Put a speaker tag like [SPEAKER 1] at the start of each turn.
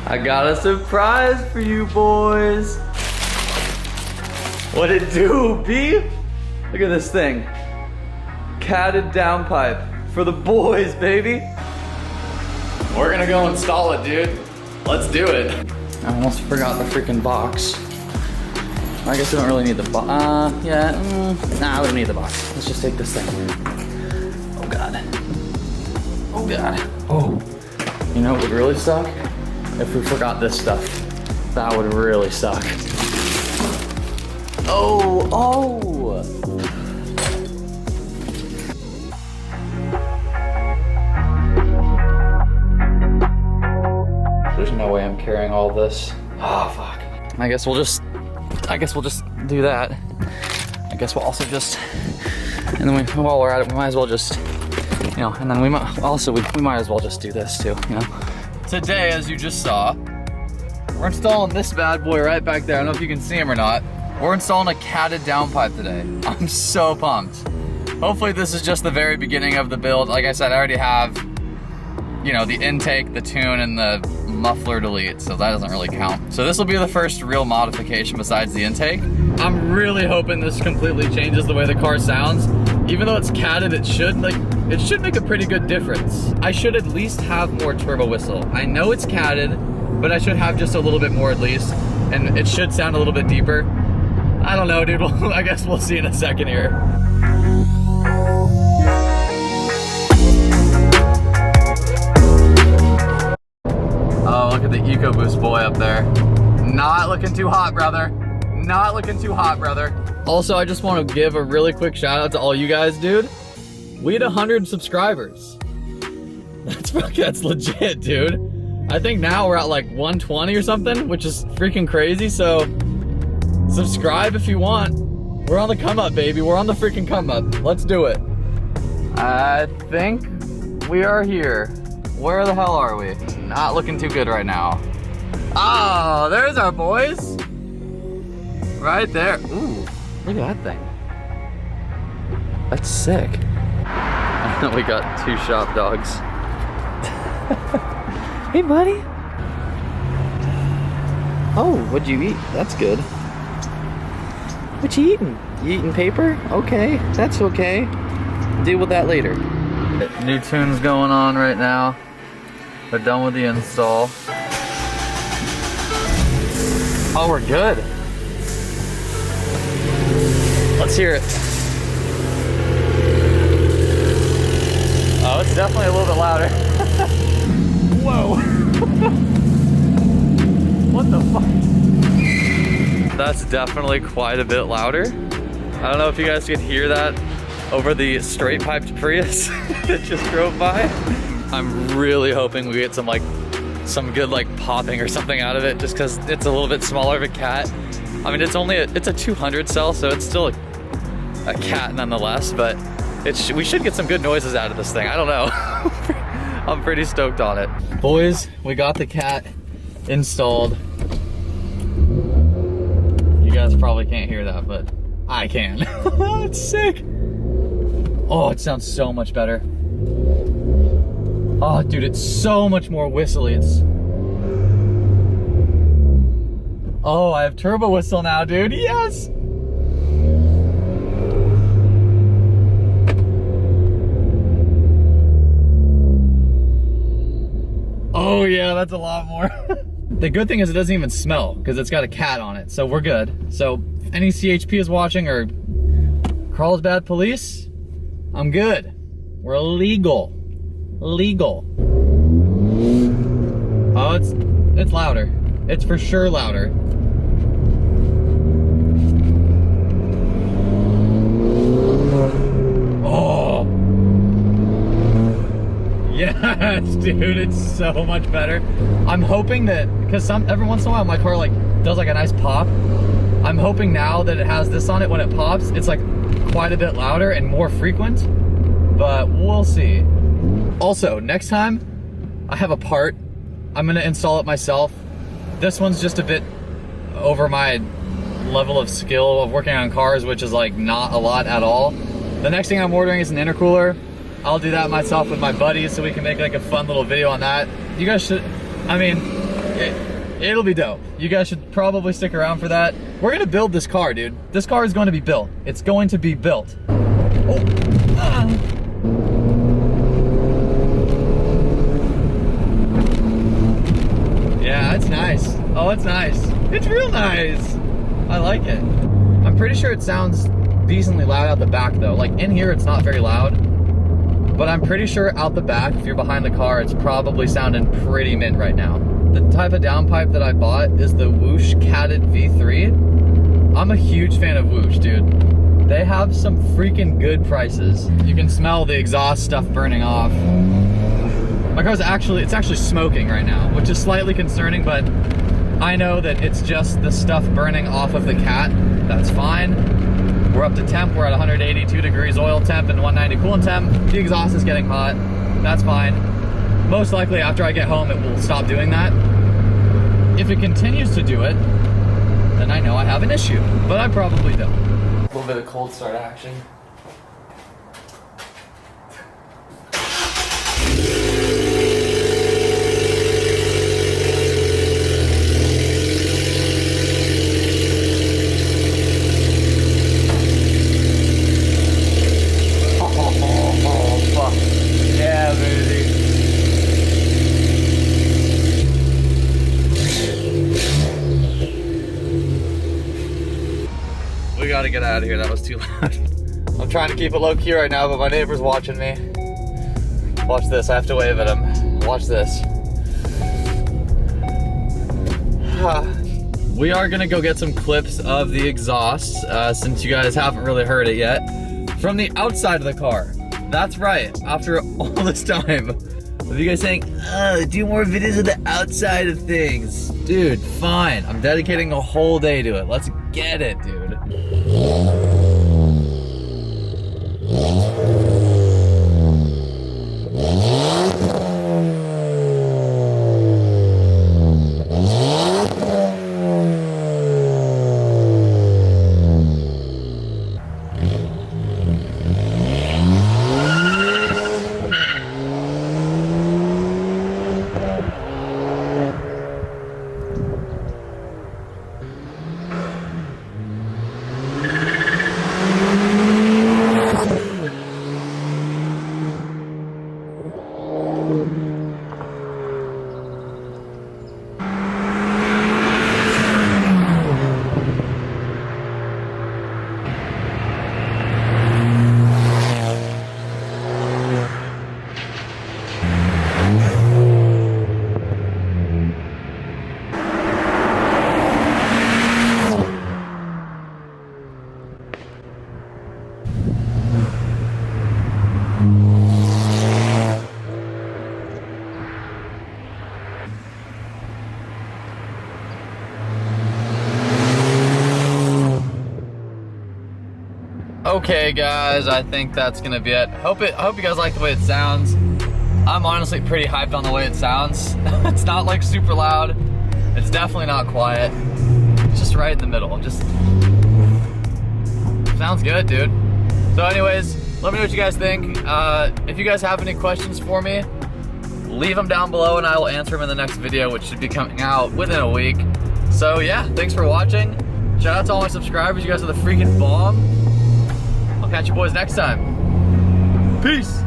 [SPEAKER 1] I got a surprise for you boys. What it do, B? Look at this thing. Catted downpipe for the boys, baby. We're gonna go install it, dude. Let's do it. I almost forgot the freaking box. I guess we don't really need the box. Nah, we don't need the box. Let's just take this thing. Oh God. Oh God. Oh. You know what would really suck? If we forgot this stuff. That would really suck. Oh, oh! There's no way I'm carrying all this. Oh, fuck. I guess we'll just do that. I guess we'll also just, and then while we're at it, we might as well just, you know, and then we might as well just do this too, you know? Today, as you just saw, we're installing this bad boy right back there. I don't know if you can see him or not. We're installing a catted downpipe today. I'm so pumped. Hopefully this is just the very beginning of the build. Like I said, I already have, you know, the intake, the tune, and the muffler delete, so that doesn't really count. So this will be the first real modification besides the intake. I'm really hoping this completely changes the way the car sounds. Even though it's catted, it should make a pretty good difference. I should at least have more turbo whistle. I know it's catted, but I should have just a little bit more at least, and it should sound a little bit deeper. I don't know, dude. I guess we'll see in a second here. Oh, look at the EcoBoost boy up there. Not looking too hot, brother. Not looking too hot, brother. Also, I just want to give a really quick shout out to all you guys, dude. We had 100 subscribers. That's legit, dude. I think now we're at like 120 or something, which is freaking crazy. So subscribe if you want. We're on the come up, baby. We're on the freaking come up. Let's do it. I think we are here. Where the hell are we? Not looking too good right now. Oh, there's our boys. Right there. Ooh, look at that thing. That's sick. We got two shop dogs. Hey, buddy. Oh, what'd you eat? That's good. What you eating? You eating paper? Okay, that's okay. Deal with that later. New tune's going on right now. We're done with the install. Oh, we're good. Let's hear it. Oh, it's definitely a little bit louder. Whoa. What the fuck? That's definitely quite a bit louder. I don't know if you guys could hear that over the straight piped Prius that just drove by. I'm really hoping we get some good like popping or something out of it, just because it's a little bit smaller of a cat. I mean, it's a 200 cell, so it's still a cat nonetheless, but we should get some good noises out of this thing. I don't know. I'm pretty stoked on it. Boys, we got the cat installed. You guys probably can't hear that, but I can. It's sick. Oh, it sounds so much better. Oh, dude, it's so much more whistly. Oh, I have turbo whistle now, dude. Yes! Oh yeah, that's a lot more. The good thing is it doesn't even smell because it's got a cat on it, so we're good. So if any CHP is watching or Carlsbad police, I'm good. We're legal. Legal. Oh, it's louder. It's for sure louder. Oh. Yes, dude, it's so much better. I'm hoping that, because every once in a while my car like does like a nice pop. I'm hoping now that it has this on it, when it pops, it's like quite a bit louder and more frequent, but we'll see. Also, next time I have a part, I'm gonna install it myself. This one's just a bit over my level of skill of working on cars, which is like not a lot at all. The next thing I'm ordering is an intercooler. I'll do that myself with my buddies so we can make like a fun little video on that. You guys should, I mean, It'll be dope. You guys should probably stick around for that. We're gonna build this car, dude. This car is going to be built. It's going to be built. Oh. Yeah, that's nice. Oh, it's nice. It's real nice. I like it. I'm pretty sure it sounds decently loud out the back though. Like in here, it's not very loud. But I'm pretty sure out the back, if you're behind the car, it's probably sounding pretty mint right now. The type of downpipe that I bought is the Whoosh Catted V3. I'm a huge fan of Whoosh, dude. They have some freaking good prices. You can smell the exhaust stuff burning off. My car's it's actually smoking right now, which is slightly concerning, but I know that it's just the stuff burning off of the cat. That's fine. We're up to temp. We're at 182 degrees oil temp and 190 coolant temp. The exhaust is getting hot. That's fine. Most likely after I get home, it will stop doing that. If it continues to do it, then I know I have an issue, but I probably don't. A little bit of cold start action. We gotta get out of here, that was too loud. I'm trying to keep it low key right now, but my neighbor's watching me. Watch this, I have to wave at him. Watch this. We are gonna go get some clips of the exhaust, since you guys haven't really heard it yet, from the outside of the car. That's right, after all this time of you guys saying, do more videos of the outside of things. Dude, fine, I'm dedicating a whole day to it. Let's get it, dude. Okay guys, I think that's gonna be it. I hope you guys like the way it sounds. I'm honestly pretty hyped on the way it sounds. It's not like super loud. It's definitely not quiet. It's just right in the middle. Just sounds good, dude. So anyways, let me know what you guys think. If you guys have any questions for me, leave them down below and I will answer them in the next video, which should be coming out within a week. So yeah, thanks for watching. Shout out to all my subscribers. You guys are the freaking bomb. I'll catch you boys next time. Peace.